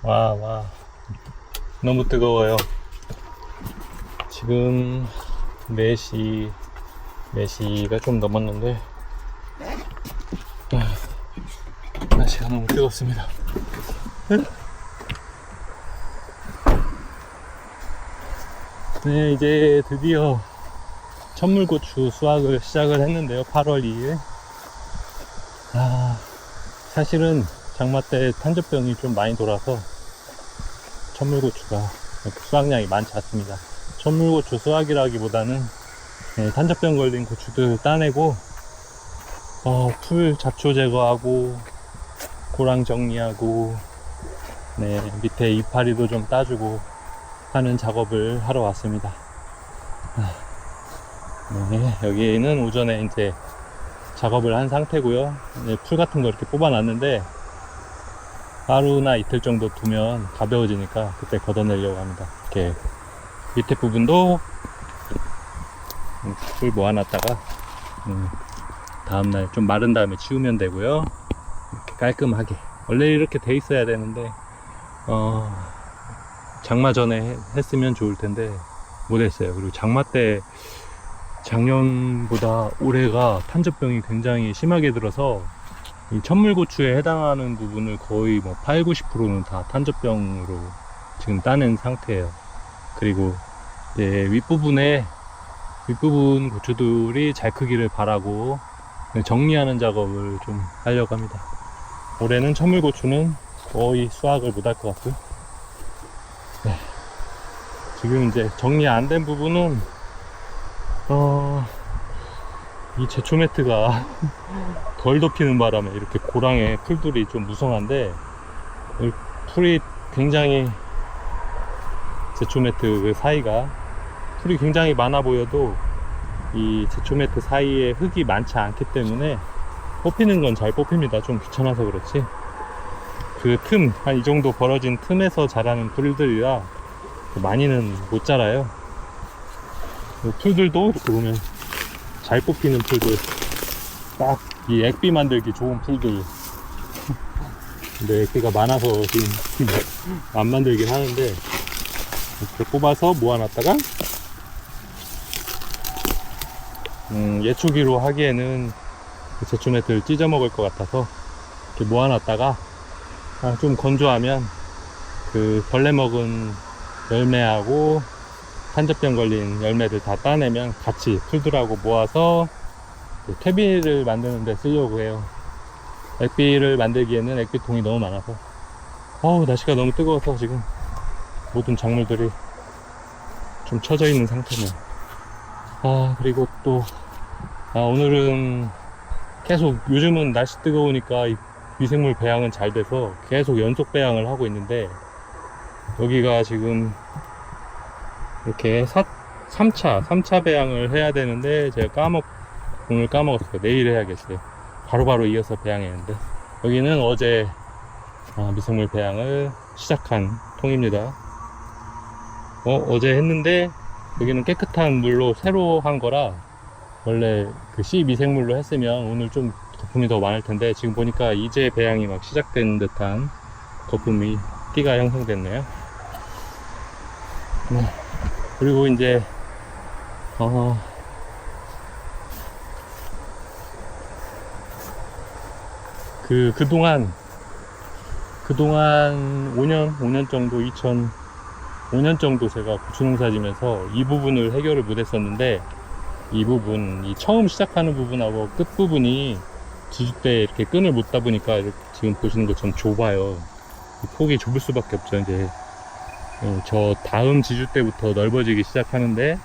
와. 너무 뜨거워요. 지금 4시가 좀 넘었는데, 날씨가 너무 뜨겁습니다. 네, 이제 드디어 천물고추 수확을 시작을 했는데요. 8월 2일. 사실은 장마 때 탄저병이 좀 많이 돌아서 천물고추가 수확량이 많지 않습니다. 천물고추 수확이라기보다는 탄저병 걸린 고추들 따내고 풀 잡초 제거하고 고랑 정리하고 밑에 이파리도 좀 따주고 하는 작업을 하러 왔습니다. 여기는 오전에 이제 작업을 한 상태고요. 풀 같은 거 이렇게 뽑아놨는데 하루나 이틀 정도 두면 가벼워지니까 그때 걷어내려고 합니다. 이렇게 밑에 부분도 풀 모아놨다가 다음날 좀 마른 다음에 치우면 되고요. 이렇게 깔끔하게 원래 이렇게 돼 있어야 되는데 장마 전에 했으면 좋을 텐데 못했어요. 그리고 장마 때 작년보다 올해가 탄저병이 굉장히 심하게 들어서 이 천물고추에 해당하는 부분을 거의 8, 90%는 다 탄저병으로 지금 따낸 상태예요. 그리고 이제 윗부분 고추들이 잘 크기를 바라고 정리하는 작업을 좀 하려고 합니다. 올해는 천물고추는 거의 수확을 못할 것 같고요. 지금 이제 정리 안 된 부분은 이 제초 매트가 덜 덮이는 바람에 이렇게 고랑에 풀들이 좀 무성한데 풀이 굉장히 제초 매트 그 사이가 풀이 굉장히 많아 보여도 이 제초 매트 사이에 흙이 많지 않기 때문에 뽑히는 건 잘 뽑힙니다. 좀 귀찮아서 그렇지 그 틈, 한 이 정도 벌어진 틈에서 자라는 풀들이라 많이는 못 자라요. 풀들도 이렇게 보면 잘 뽑히는 풀들, 딱 이 액비 만들기 좋은 풀들. 근데 액비가 많아서 지금 안 만들긴 하는데 이렇게 뽑아서 모아놨다가 예초기로 하기에는 제초 매트를 찢어 먹을 것 같아서 이렇게 모아놨다가 좀 건조하면 그 벌레 먹은 열매하고 탄저병 걸린 열매를 다 따내면 같이 풀들하고 모아서 퇴비를 만드는 데 쓰려고 해요. 액비를 만들기에는 액비통이 너무 많아서 날씨가 너무 뜨거워서 지금 모든 작물들이 좀 처져 있는 상태네요. 그리고 또 오늘은 계속 요즘은 날씨 뜨거우니까 이 미생물 배양은 잘 돼서 계속 연속 배양을 하고 있는데 여기가 지금 이렇게 3차 배양을 해야 되는데 제가 오늘 까먹었어요. 내일 해야겠어요. 바로바로 이어서 배양했는데 여기는 어제 미생물 배양을 시작한 통입니다. 어제 했는데 여기는 깨끗한 물로 새로 한 거라 원래 그 C 미생물로 했으면 오늘 좀 거품이 더 많을 텐데 지금 보니까 이제 배양이 막 시작된 듯한 띠가 형성됐네요. 그리고 이제 그동안 5년 정도 5년 정도 제가 고추 농사 지면서 이 부분을 해결을 못 했었는데 이 처음 시작하는 부분하고 끝 부분이 지주대 이렇게 끈을 못 따보니까 이렇게 지금 보시는 것처럼 좁아요. 폭이 좁을 수밖에 없죠. 이제 저 다음 지주 때부터 넓어지기 시작하는데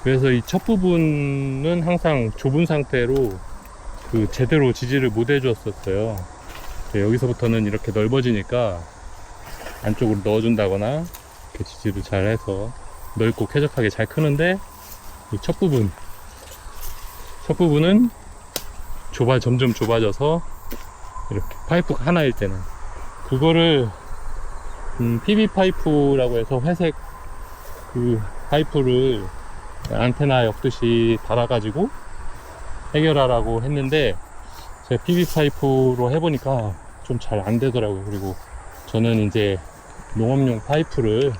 그래서 이 첫 부분은 항상 좁은 상태로 제대로 지지를 못 해줬었어요. 여기서부터는 이렇게 넓어지니까 안쪽으로 넣어준다거나 이렇게 지지를 잘 해서 넓고 쾌적하게 잘 크는데 이 첫 부분은 점점 좁아져서 이렇게 파이프 하나일 때는 그거를 PB 파이프라고 해서 회색 파이프를 안테나 엮듯이 달아가지고 해결하라고 했는데 제가 PB 파이프로 해보니까 좀 잘 안 되더라고요. 그리고 저는 이제 농업용 파이프를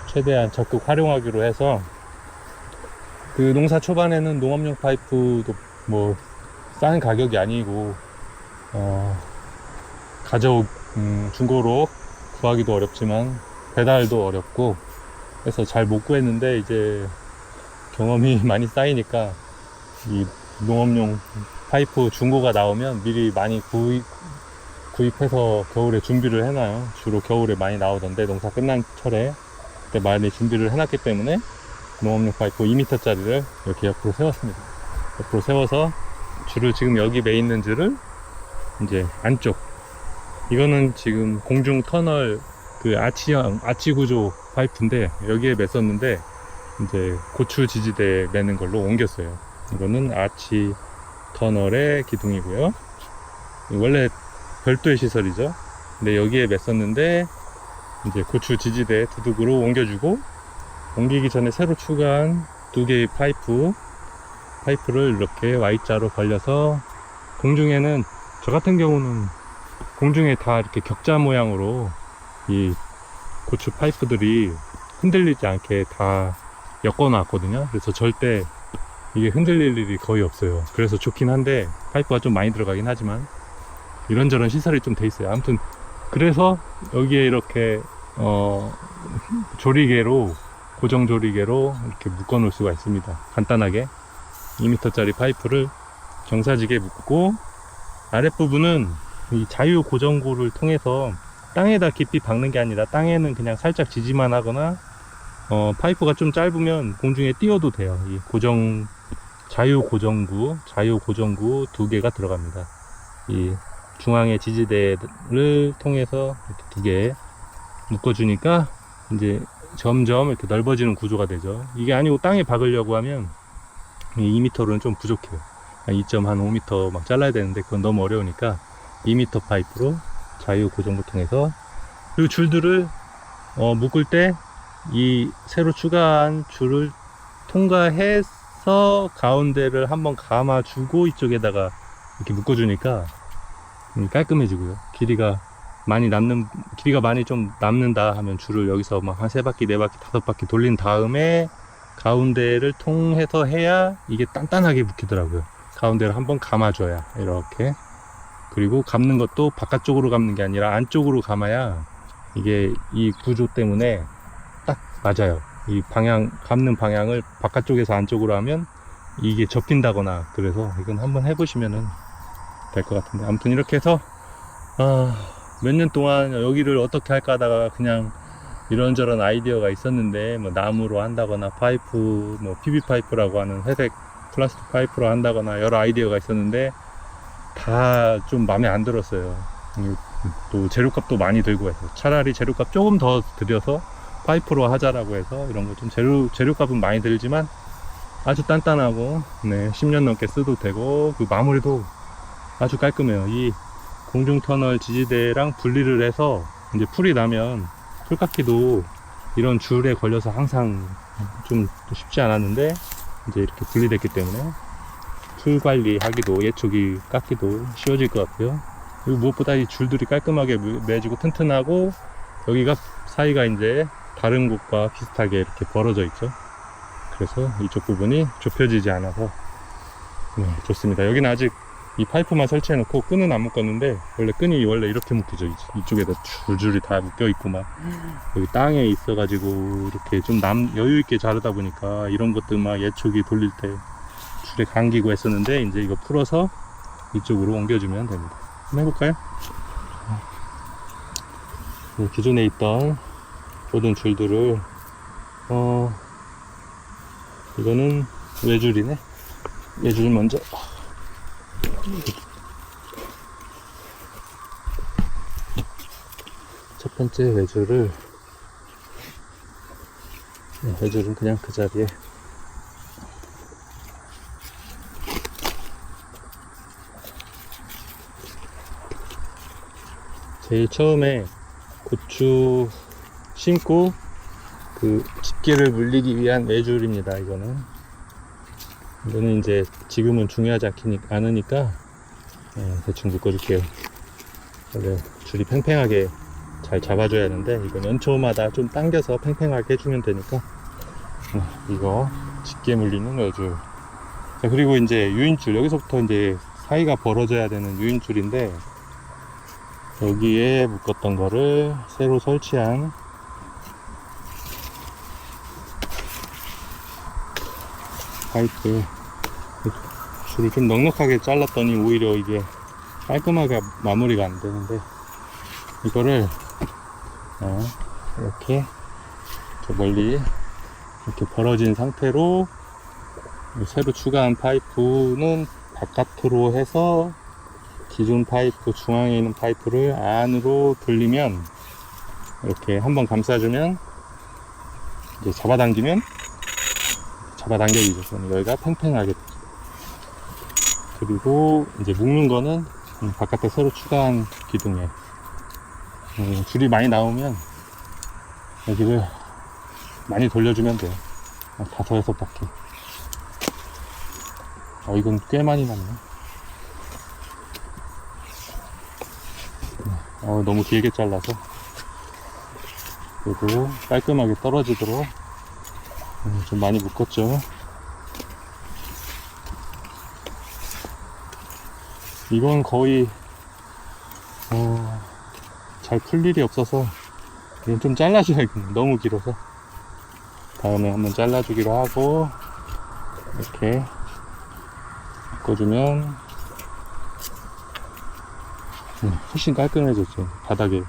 최대한 적극 활용하기로 해서, 그 농사 초반에는 농업용 파이프도 뭐 싼 가격이 아니고 중고로 구하기도 어렵지만 배달도 어렵고 해서 잘 못 구했는데, 이제 경험이 많이 쌓이니까 이 농업용 파이프 중고가 나오면 미리 많이 구입해서 겨울에 준비를 해놔요. 주로 겨울에 많이 나오던데, 농사 끝난 철에 그때 많이 준비를 해놨기 때문에 농업용 파이프 2m 짜리를 이렇게 옆으로 세웠습니다. 옆으로 세워서 줄을, 지금 여기 매 있는 줄을 이제 안쪽, 이거는 지금 공중 터널 그 아치 구조 파이프인데, 여기에 맸었는데 이제 고추 지지대에 매는 걸로 옮겼어요. 이거는 아치 터널의 기둥이고요. 원래 별도의 시설이죠. 근데 여기에 맸었는데 이제 고추 지지대 두둑으로 옮겨주고, 옮기기 전에 새로 추가한 2개의 파이프를 이렇게 Y자로 벌려서, 공중에는, 저 같은 경우는 공중에 다 이렇게 격자 모양으로 이 고추 파이프들이 흔들리지 않게 다 엮어 놨거든요. 그래서 절대 이게 흔들릴 일이 거의 없어요. 그래서 좋긴 한데, 파이프가 좀 많이 들어가긴 하지만 이런저런 시설이 좀 돼 있어요. 아무튼 그래서 여기에 이렇게 조리개로, 고정 조리개로 이렇게 묶어 놓을 수가 있습니다. 간단하게 2m 짜리 파이프를 경사지게 묶고, 아랫부분은 이 자유 고정구를 통해서 땅에다 깊이 박는 게 아니라, 땅에는 그냥 살짝 지지만 하거나, 파이프가 좀 짧으면 공중에 띄워도 돼요. 이 자유 고정구 2개가 들어갑니다. 이 중앙의 지지대를 통해서 이렇게 2개 묶어주니까 이제 점점 이렇게 넓어지는 구조가 되죠. 이게 아니고 땅에 박으려고 하면 2m로는 좀 부족해요. 2.5m 막 잘라야 되는데 그건 너무 어려우니까 2m 파이프로 자유 고정구 통해서, 그리고 줄들을 묶을 때 이 새로 추가한 줄을 통과해서 가운데를 한번 감아주고 이쪽에다가 이렇게 묶어주니까 깔끔해지고요. 길이가 많이 좀 남는다 하면 줄을 여기서 막 한 3바퀴, 4바퀴, 5바퀴 돌린 다음에 가운데를 통해서 해야 이게 단단하게 묶이더라고요. 가운데를 한번 감아줘야 이렇게. 그리고 감는 것도 바깥쪽으로 감는 게 아니라 안쪽으로 감아야 이게 이 구조 때문에 딱 맞아요. 이 감는 방향을 바깥쪽에서 안쪽으로 하면 이게 접힌다거나, 그래서 이건 한번 해보시면은 될 것 같은데, 아무튼 이렇게 해서 몇 년 동안 여기를 어떻게 할까 하다가 그냥 이런저런 아이디어가 있었는데, 뭐 나무로 한다거나 파이프, 뭐 PB 파이프라고 하는 회색 플라스틱 파이프로 한다거나 여러 아이디어가 있었는데 다 좀 마음에 안 들었어요. 또 재료값도 많이 들고 해서 차라리 재료값 조금 더 들여서 파이프로 하자라고 해서, 이런 거 좀 재료값은 많이 들지만 아주 단단하고 10년 넘게 써도 되고, 그 마무리도 아주 깔끔해요. 이 공중 터널 지지대랑 분리를 해서 이제 풀이 나면, 풀 깎기도 이런 줄에 걸려서 항상 좀 쉽지 않았는데 이제 이렇게 분리됐기 때문에 풀 관리하기도, 예초기 깎기도 쉬워질 것 같고요. 그리고 무엇보다 이 줄들이 깔끔하게 매지고 튼튼하고, 여기가 사이가 이제 다른 곳과 비슷하게 이렇게 벌어져 있죠. 그래서 이쪽 부분이 좁혀지지 않아서 좋습니다. 여기는 아직 이 파이프만 설치해 놓고 끈은 안 묶었는데, 끈이 원래 이렇게 묶이죠. 이쪽에다 줄줄이 다 묶여 있고, 막 여기 땅에 있어 가지고 이렇게 좀 여유 있게 자르다 보니까 이런 것들 막 예초기 돌릴 때 줄에 감기고 했었는데, 이제 이거 풀어서 이쪽으로 옮겨주면 됩니다. 한번 해볼까요? 기존에 있던 모든 줄들을 이거는 외줄이네. 외줄 먼저 첫 번째 외줄은 그냥 그 자리에 제일 처음에 고추 심고 그 집게를 물리기 위한 외줄입니다. 이거는 이제 지금은 중요하지 않으니까 대충 묶어줄게요. 원래 줄이 팽팽하게 잘 잡아줘야 하는데, 이건 연초마다 좀 당겨서 팽팽하게 해주면 되니까. 이거 짙게 물리는 여줄. 자, 그리고 이제 유인줄, 여기서부터 이제 사이가 벌어져야 되는 유인줄인데, 여기에 묶었던 거를 새로 설치한 파이프, 줄을 좀 넉넉하게 잘랐더니 오히려 이게 깔끔하게 마무리가 안 되는데, 이거를 이렇게 저 멀리 이렇게 벌어진 상태로 새로 추가한 파이프는 바깥으로 해서 기존 파이프, 중앙에 있는 파이프를 안으로 돌리면, 이렇게 한번 감싸주면 이제 잡아당기지죠. 여기가 팽팽하게 되죠. 그리고 이제 묶는 거는 바깥에 새로 추가한 기둥에 줄이 많이 나오면 여기를 많이 돌려주면 돼요. 5-6바퀴. 이건 꽤 많이 났네. 너무 길게 잘라서. 그리고 깔끔하게 떨어지도록 좀 많이 묶었죠. 이건 거의 잘 풀 일이 없어서 이건 좀 잘라줘야겠네. 너무 길어서. 다음에 한번 잘라주기로 하고, 이렇게 묶어주면 훨씬 깔끔해졌죠. 바닥에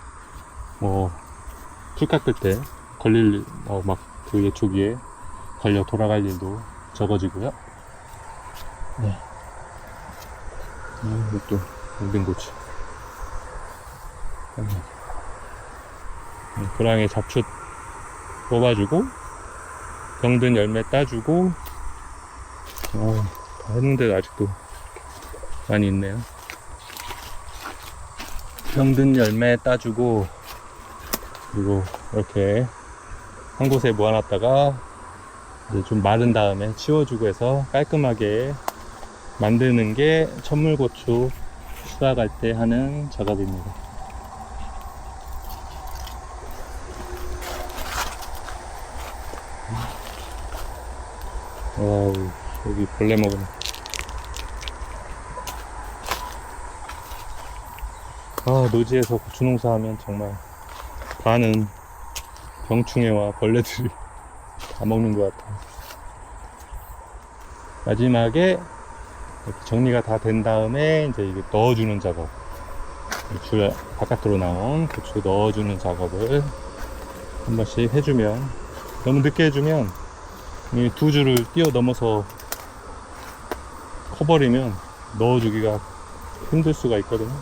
풀 깎을 때 걸릴 막 그 예초기에 걸려 돌아갈 일도 적어지고요. 네. 이것도 뭉빈고추. 고랑에 잡초 뽑아주고, 병든 열매 따주고, 다 했는데도 아직도 많이 있네요. 병든 열매 따주고, 그리고 이렇게 한 곳에 모아놨다가 이제 좀 마른 다음에 치워주고 해서 깔끔하게 만드는 게 천물고추 수확할 때 하는 작업입니다. 와우, 여기 벌레 먹으네. 노지에서 고추 농사하면 정말 반은 병충해와 벌레들이 다 먹는 것 같아요. 마지막에 이렇게 정리가 다 된 다음에 이제 이게 넣어주는 작업, 줄 바깥으로 나온 고추 넣어주는 작업을 한 번씩 해주면, 너무 늦게 해주면 이 두 줄을 뛰어 넘어서 커버리면 넣어주기가 힘들 수가 있거든요.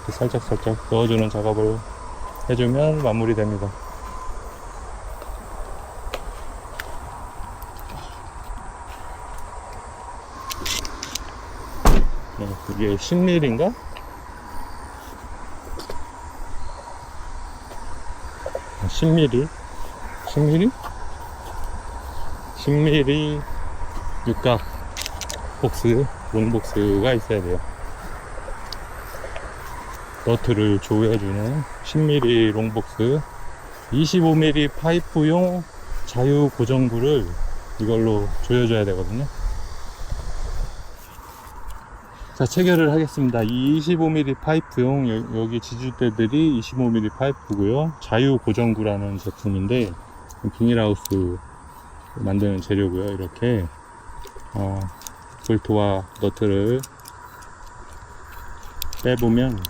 살짝 넣어주는 작업을 해주면 마무리됩니다. 이게 10mm인가? 10mm? 10mm? 10mm 육각 복스, 롱복스가 있어야 돼요. 너트를 조여주는 10mm 롱복스, 25mm 파이프용 자유 고정구를 이걸로 조여줘야 되거든요. 자, 체결을 하겠습니다. 이 25mm 파이프용, 여기 지주대들이 25mm 파이프고요. 자유 고정구라는 제품인데, 비닐하우스 만드는 재료고요. 이렇게 볼트와 너트를 빼보면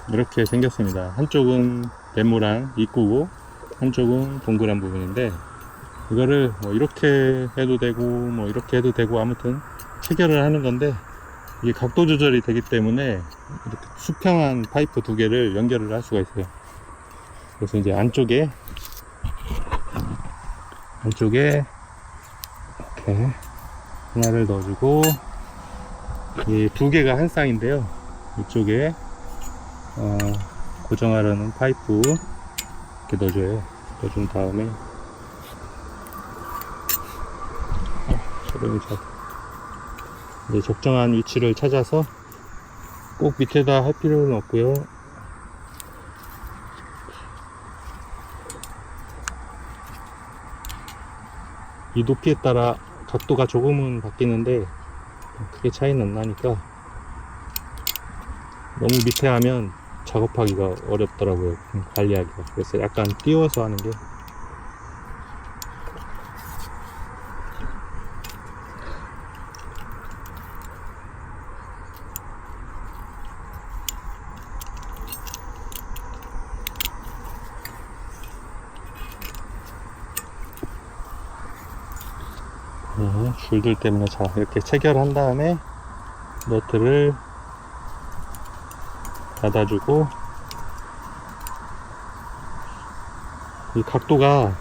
이렇게 생겼습니다. 한쪽은 네모난 입구고 한쪽은 동그란 부분인데, 이거를 이렇게 해도 되고 이렇게 해도 되고, 아무튼 체결을 하는 건데, 이게 각도 조절이 되기 때문에 이렇게 수평한 파이프 두 개를 연결을 할 수가 있어요. 그래서 이제 안쪽에 이렇게 하나를 넣어주고, 이 두 개가 한 쌍인데요. 이쪽에 고정하려는 파이프 이렇게 넣어줘요. 넣어준 다음에 이제 적정한 위치를 찾아서 꼭 밑에다 할 필요는 없고요. 이 높이에 따라 각도가 조금은 바뀌는데 크게 차이는 안 나니까 너무 밑에 하면 작업하기가 어렵더라고요. 관리하기가. 그래서 약간 띄워서 하는 게. 네, 줄들 때문에 자 이렇게 체결한 다음에 너트를 닫아주고, 이 각도가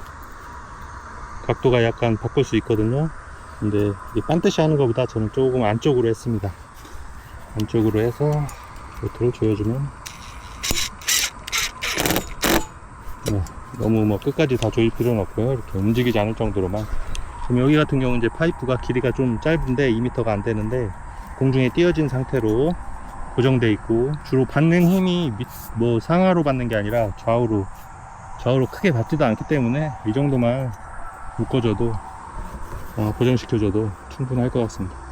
약간 바꿀 수 있거든요. 근데 이 반드시 하는 것보다 저는 조금 안쪽으로 했습니다. 안쪽으로 해서 너트를 조여주면, 네, 너무 뭐 끝까지 다 조일 필요는 없고요. 이렇게 움직이지 않을 정도로만. 지금 여기 같은 경우는 이제 파이프가 길이가 좀 짧은데 2m가 안 되는데 공중에 띄어진 상태로 고정되어 있고, 주로 받는 힘이 뭐 상하로 받는 게 아니라 좌우로 크게 받지도 않기 때문에 이 정도만 묶어줘도 고정시켜줘도 충분할 것 같습니다.